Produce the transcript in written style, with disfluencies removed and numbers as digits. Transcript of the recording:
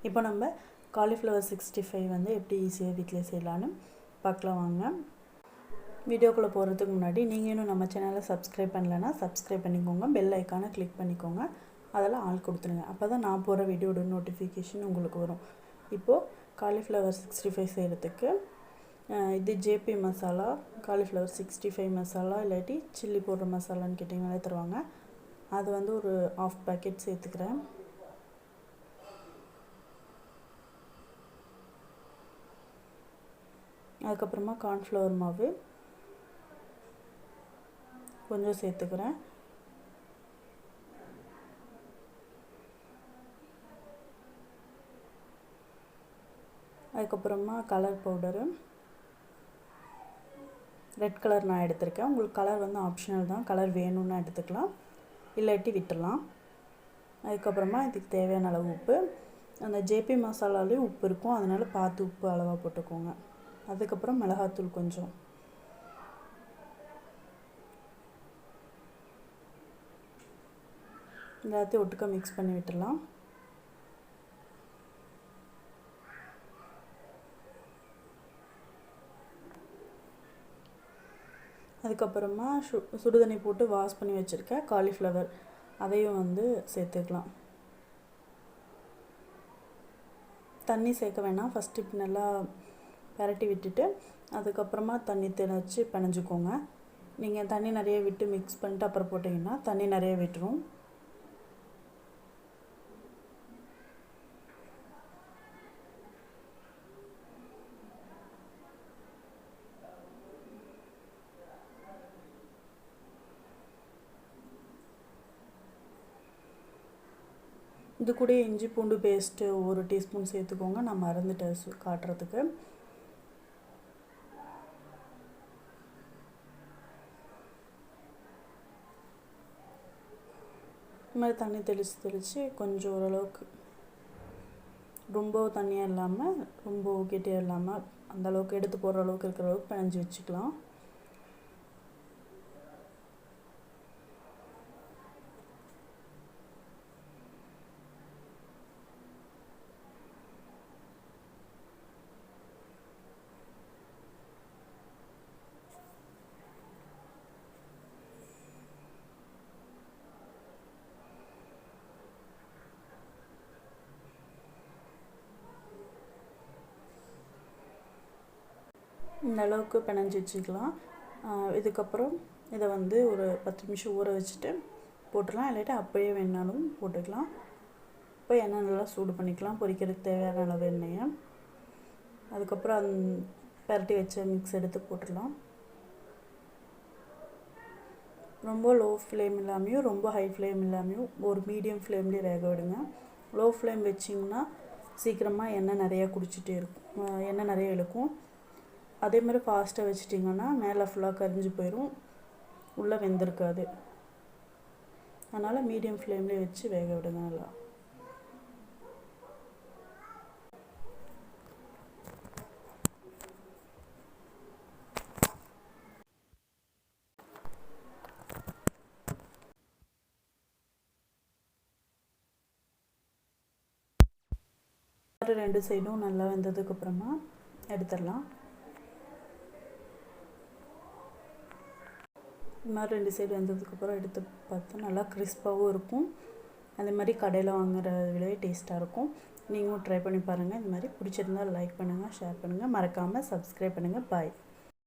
இப்போ நம்ம காலிஃப்ளவர் 65 வந்து எப்படி ஈஸியாக வீட்டிலே செய்யலான்னு பார்க்கலாம் வாங்க. வீடியோக்குள்ளே போகிறதுக்கு முன்னாடி நீங்கள் இன்னும் நம்ம சேனலை சப்ஸ்கிரைப் பண்ணலைன்னா சப்ஸ்கிரைப் பண்ணிக்கோங்க, பெல் ஐக்கானை கிளிக் பண்ணிக்கோங்க, அதெல்லாம் ஆல் கொடுத்துருங்க. அப்போ தான் நான் போகிற வீடியோட நோட்டிஃபிகேஷன் உங்களுக்கு வரும். இப்போது காலிஃப்ளவர் 65 செய்கிறதுக்கு இது ஜேபி மசாலா, காலிஃப்ளவர் 65 மசாலா இல்லாட்டி சில்லி போடுற மசாலான்னு கேட்டிங்கனாலே தருவாங்க. அது வந்து ஒரு 1/2 பேக்கெட் சேர்த்துக்கிறேன். அதுக்கப்புறமா கார்ன்ஃப்ளவர் மாவு கொஞ்சம் சேர்த்துக்கிறேன். அதுக்கப்புறமா கலர் பவுடரு, ரெட் கலர் நான் எடுத்திருக்கேன். உங்களுக்கு கலர் வந்து ஆப்ஷனல் தான், கலர் வேணும்னா எடுத்துக்கலாம், இல்லாட்டி விட்டுடலாம். அதுக்கப்புறமா இதுக்கு தேவையான அளவு உப்பு, அந்த ஜேபி மசாலாலேயும் உப்பு இருக்கும், அதனால் பார்த்து உப்பு அளவாக போட்டுக்கோங்க. அதுக்கப்புறம் மிளகாத்தூள் கொஞ்சம், எல்லாத்தையும் ஒட்டுக்க மிக்ஸ் பண்ணி விட்டுடலாம். அதுக்கப்புறமா சுடுதண்ணி போட்டு வாஷ் பண்ணி வச்சுருக்க காலிஃப்ளவர் அதையும் வந்து சேர்த்துக்கலாம். தண்ணி சேர்க்க வேணாம், ஃபஸ்ட்டு இப்படி நல்லா பரட்டி விட்டுட்டு அதுக்கப்புறமா தண்ணி தெளித்து பிணைஞ்சிக்கோங்க. நீங்கள் தண்ணி நிறைய விட்டு மிக்ஸ் பண்ணிட்டு அப்புறம் போட்டிங்கன்னா தண்ணி நிறைய விட்டுரும். இது கூட இஞ்சி பூண்டு பேஸ்ட்டு 1 டீஸ்பூன் சேர்த்துக்கோங்க. நான் மறந்துட்டேன் காட்டுறதுக்கு. இது மாதிரி தண்ணி தெளித்து கொஞ்சம் ஓரளவுக்கு ரொம்ப தண்ணியாக இல்லாமல் ரொம்ப கெட்டியாக இல்லாமல் அந்தளவுக்கு எடுத்து போடுற அளவுக்கு இருக்கிற அளவுக்கு பிணைஞ்சி வச்சுக்கலாம். இந்த அளவுக்கு பிணைஞ்சி வச்சுக்கலாம். இதுக்கப்புறம் இதை வந்து ஒரு 10 நிமிஷம் ஊற வச்சுட்டு போட்டுடலாம், இல்லாட்டி அப்படியே வேணாலும் போட்டுக்கலாம். இப்போ எண்ணெய் நல்லா சூடு பண்ணிக்கலாம், பொரிக்கிறதுக்கு தேவையான அளவு எண்ணெயை. அதுக்கப்புறம் பரட்டி வச்ச மிக்ஸ் எடுத்து போட்டுடலாம். ரொம்ப லோ ஃப்ளேம் இல்லாமையும் ரொம்ப ஹை ஃப்ளேம் இல்லாமையும் ஒரு மீடியம் ஃப்ளேம்லேயே வேக விடுங்க. லோ ஃப்ளேம் வச்சிங்கன்னா சீக்கிரமாக எண்ணெய் நிறையா குடிச்சிட்டே இருக்கும், எண்ணெய் நிறைய இழுக்கும். அதே மாதிரி ஃபாஸ்ட்டாக வச்சிட்டிங்கன்னா மேலே ஃபுல்லாக கரிஞ்சு போயிடும், உள்ளே வெந்திருக்காது. அதனால் மீடியம் ஃப்ளேம்லேயே வச்சு வேக விடுங்க நல்லா. ரெண்டு சைடும் நல்லா வெந்ததுக்கப்புறமா எடுத்துடலாம். இது மாதிரி 2 சைடு வெந்ததுக்கப்புறம் எடுத்து பார்த்தா நல்லா கிறிஸ்பாகவும் இருக்கும். அதே மாதிரி கடையில் வாங்குகிற விலையே டேஸ்ட்டாக இருக்கும். நீங்களும் ட்ரை பண்ணி பாருங்கள். இந்த மாதிரி பிடிச்சிருந்தால் லைக் பண்ணுங்கள், ஷேர் பண்ணுங்கள், மறக்காமல் சப்ஸ்கிரைப் பண்ணுங்கள். பாய்.